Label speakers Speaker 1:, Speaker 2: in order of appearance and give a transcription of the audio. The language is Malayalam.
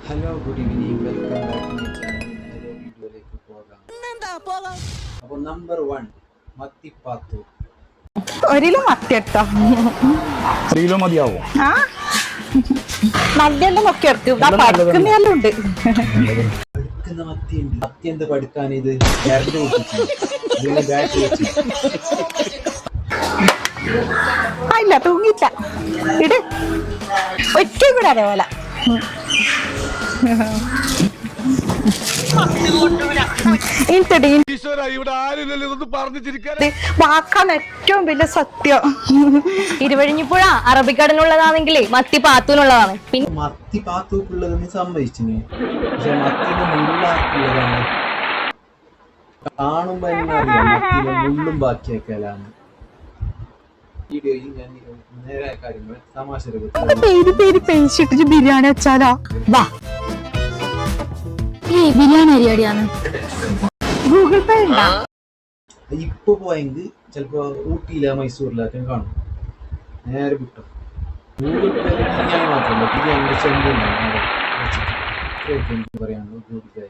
Speaker 1: Hello good evening, welcome back to my channel. നേരെ വീഡിയോയിലേക്ക് പോകാം. അപ്പോൾ നമ്പർ 1 മത്തിപ്പാത്തു.
Speaker 2: ഒരിലോ മത്തി കേട്ടോ,
Speaker 3: ഒരു കിലോ മതിയാവോ?
Speaker 2: ആ നല്ലെല്ലാം നോക്കി പഠിക്കുന്നതെല്ലാം ഉണ്ട്.
Speaker 1: പഠിക്കുന്ന മത്തി ഉണ്ട്. മത്തി എന്ത് പഠിക്കാൻ? ഇത് കരണ്ട് പൊട്ടിച്ചു, ബാറ്ററി വെച്ചു.
Speaker 2: ഇല്ല തൂങ്ങില്ല, ഇട് ഒറ്റ കൂടെ അതേപോലെ വാക്കാണ് ഏറ്റവും വലിയ സത്യം.
Speaker 4: തിരുവഴിഞ്ഞിപ്പുഴ അറബിക്കടലിനുള്ളതാണെങ്കിൽ മത്തി പാത്തൂനുള്ളതാണ്. പിന്നെ
Speaker 1: മത്തി പാത്തൂക്കുള്ളതെന്ന് സമ്മതിച്ചിന്, പക്ഷെ മത്തിന് മുള്ളാക്കുള്ളതാണ്. കാണുമ്പോ തന്നെ അറിയാം മത്തിയിലെ മുള്ളും ബാക്കിയാക്കലാണ്. വീഡിയോയിൽ ഞാൻ നേരായ കാര്യങ്ങൾ തമാശ
Speaker 2: പേര് പേശിട്ടിട്ട് ബിരിയാണി വെച്ചാലോ?
Speaker 4: വാ, ബിരിയാണി അരിയാടിയാണ്.
Speaker 2: ഗൂഗിൾ പേ ഉണ്ടാ?
Speaker 1: ഇപ്പൊ പോയെങ്കിൽ ചിലപ്പോ ഊട്ടിയില മൈസൂരിലൊക്കെ കാണും. നേരെ കിട്ടും. ഗൂഗിൾ പേ ബിരിയാണി മാത്രമല്ല, ബിരിയാണിയുടെ ചെമ്പ് ഉണ്ടാവും. എനിക്ക് പറയാനുള്ളത് ഗൂഗിൾ പേ.